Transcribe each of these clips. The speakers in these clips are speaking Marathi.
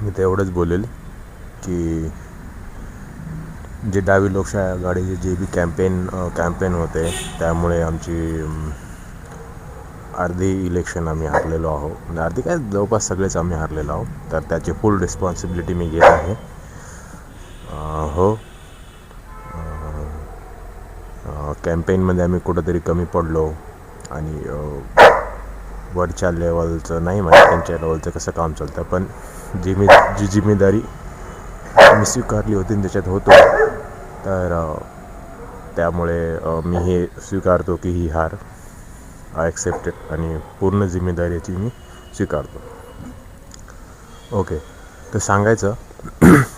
मी तर एवढंच बोलेल की जे डावी लोकशाही आघाडीचे जे बी कॅम्पेन होते त्यामुळे आमची अर्धी इलेक्शन आम्ही हारलेलो आहोत. म्हणजे अर्धी काय, जवळपास सगळेच आम्ही हारलेलो आहोत. तर त्याची फुल रिस्पॉन्सिबिलिटी मी घेत आहे. हो, कॅम्पेनमध्ये आम्ही कुठंतरी कमी पडलो आणि वरच्या लेवलचं नाही माहीत त्यांच्या लेवलचं कसं काम चालतं, पण जी जिम्मेदारी मी स्वीकारली होती त्याच्यात होतो. तर त्यामुळे मी हे स्वीकारतो की ही हार आय ॲक्सेप्टेड आणि पूर्ण जिम्मेदारीची मी स्वीकारतो. ओके, तर सांगायचं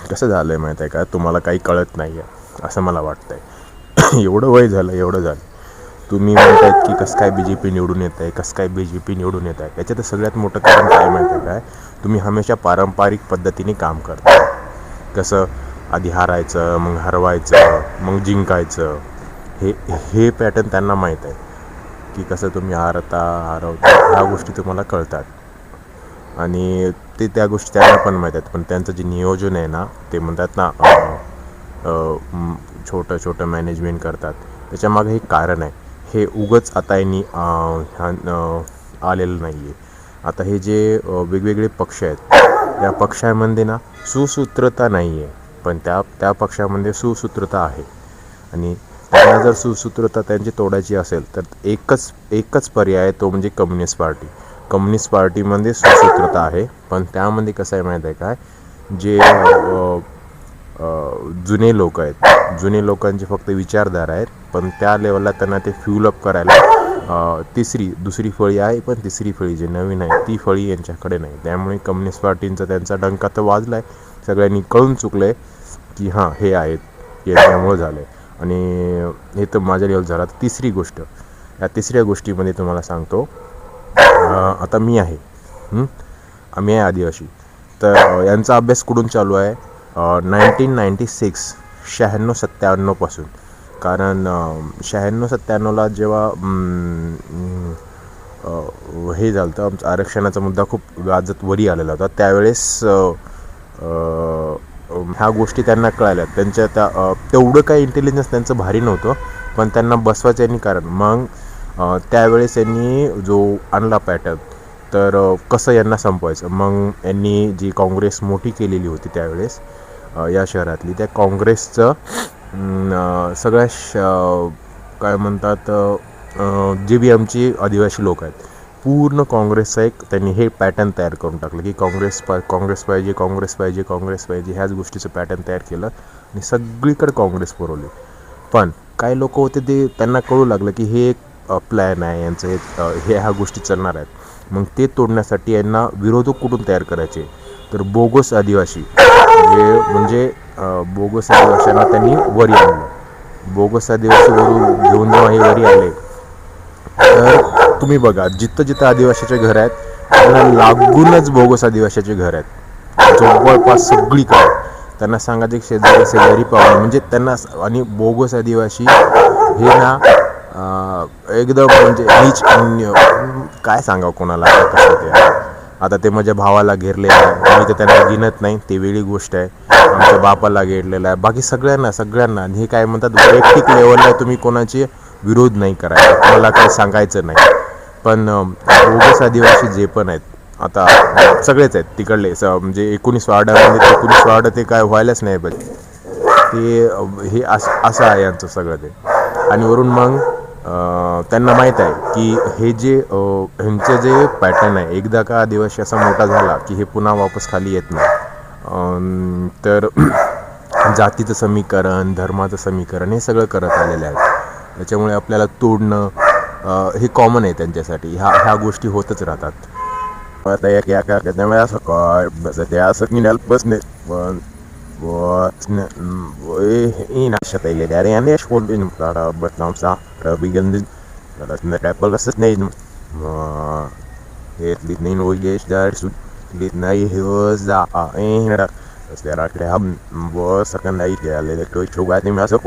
कसं झालं आहे माहीत आहे का, तुम्हाला काही कळत नाही आहे असं मला वाटतं आहे. एवढं वय झालं, एवढं झालं, तुम्ही म्हणतायत की कसं काय BJP निवडून येत आहे, कसं काय BJP निवडून येत आहे. त्याच्यात सगळ्यात मोठं कारण काय माहीत आहे काय, तुम्ही हमेशा पारंपरिक पद्धतीने काम करता. कसं आधी हारायचं, मग हरवायचं, मग जिंकायचं. हे पॅटर्न त्यांना माहीत आहे की कसं तुम्ही हरवता ह्या गोष्टी तुम्हाला कळतात आणि त्या गोष्टी त्यांना पण माहीत आहेत. पण त्यांचं जे नियोजन आहे ना, ते म्हणतात ना छोटं मॅनेजमेंट करतात, त्याच्यामागे हे कारण आहे. हे उगच आता यांनी आलेलं नाही आहे. आता हे जे वेगवेगळे पक्ष आहेत, या पक्षामध्ये ना सुसूत्रता नाही आहे, पण त्या पक्षामध्ये सुसूत्रता आहे. आणि त्यांना जर सुसूत्रता त्यांची तोडायची असेल तर एकच पर्याय आहे, तो म्हणजे कम्युनिस्ट पार्टी. कम्युनिस्ट पार्टीमध्ये सुसूत्रता आहे, पण त्यामध्ये कसं आहे माहीत आहे काय, जे जुने लोक आहेत, जुने लोकांचे फक्त विचारधारा आहेत, पण त्या लेवलला त्यांना ते फ्यूलअप करायला दुसरी फळी आहे, पण तिसरी फळी जे नवीन आहे ती फळी यांच्याकडे नाही. त्यामुळे कम्युनिस्ट पार्टींचा त्यांचा डंका तर वाजला आहे, सगळ्यांनी कळून चुकलं आहे की हां हे आहेत, याच्यामुळं झालं आहे. आणि हे तर माझ्या लेवल झाला. तिसरी गोष्ट, या तिसऱ्या गोष्टीमध्ये तुम्हाला सांगतो, आता मी आहे, आम्ही आहे आदिवासी, तर यांचा अभ्यास कुठून चालू आहे, 1996 पासून. कारण 96-97ला जेव्हा हे झालं होतं, आमचं आरक्षणाचा मुद्दा खूप गाजत वरी आलेला होता, त्यावेळेस ह्या गोष्टी त्यांना कळाल्या. त्यांच्या तेवढं काही इंटेलिजन्स त्यांचं भारी नव्हतं, पण त्यांना बसवायचं यांनी कारण. मग त्यावेळेस यांनी जो आणला पॅटर्न, तर कसं यांना संपवायचं. मग यांनी जी काँग्रेस मोठी केलेली होती त्यावेळेस या शहरातली, त्या काँग्रेसचं सगळ्या काय म्हणतात, जे बी आमची आदिवासी लोक आहेत, पूर्ण काँग्रेसचा त्यांनी हे पॅटर्न तयार करून टाकलं की काँग्रेस पाहिजे ह्याच गोष्टीचं पॅटर्न तयार केलं आणि सगळीकडे काँग्रेस पुरवली. पण काही लोक होते ते त्यांना कळू लागलं की हे एक प्लॅन आहे यांचं, हे ह्या गोष्टी चालणार आहेत. मग ते तोडण्यासाठी यांना विरोधक कुठून तयार करायचे, तर बोगस आदिवासी, म्हणजे बोगस आदिवासींना त्यांनी वरी आणलं. बोगस आदिवासी वरून घेऊन जेव्हा हे वरी आले, तर तुम्ही बघा जिथं आदिवासीचे घर आहेत त्यांना लागूनच बोगस आदिवासीचे घर आहेत जवळपास सगळीकडे. त्यांना सांगायचे शेजारी पाहुणे म्हणजे त्यांना, आणि बोगस आदिवासी हे ना एकदम म्हणजे नीच, काय सांगावं कोणाला कसं ते. आता ते माझ्या भावाला घेरलेलं आहे, मी तर त्यांना गिनत नाही, ते वेगळी गोष्ट आहे. आमच्या बापाला घेरलेलं आहे, बाकी सगळ्यांना. आणि हे काय म्हणतात, वैयक्तिक लेवलला तुम्ही कोणाचे विरोध नाही करायचा, मला काही सांगायचं नाही. पण बोगस आदिवासी जे पण आहेत, आता सगळेच आहेत तिकडले, म्हणजे 19 वार्डामध्ये 19 वार्ड ते काय व्हायलाच नाही पाहिजे, ते हे असं आहे यांचं सगळं ते. आणि वरून मग त्यांना माहीत आहे की हे जे ह्यांचं जे पॅटर्न आहे, एकदा का आदिवासी असा मोठा झाला की हे पुन्हा वापस खाली येत नाही. तर जातीचं समीकरण, धर्माचं समीकरण हे सगळं करत आलेलं आहे. त्याच्यामुळे आपल्याला तोडणं हे कॉमन आहे त्यांच्यासाठी. ह्या गोष्टी होतच राहतात. आता त्यामुळे असं काय बस ते असं निघाल बसणे पण inasciatelle där är en erskåld bara betlamsa byggandet när det på lässet nej ett litet invoiges där så lite nej hus där en där så där att det har var så kan det inte eller det tror jag att ni måste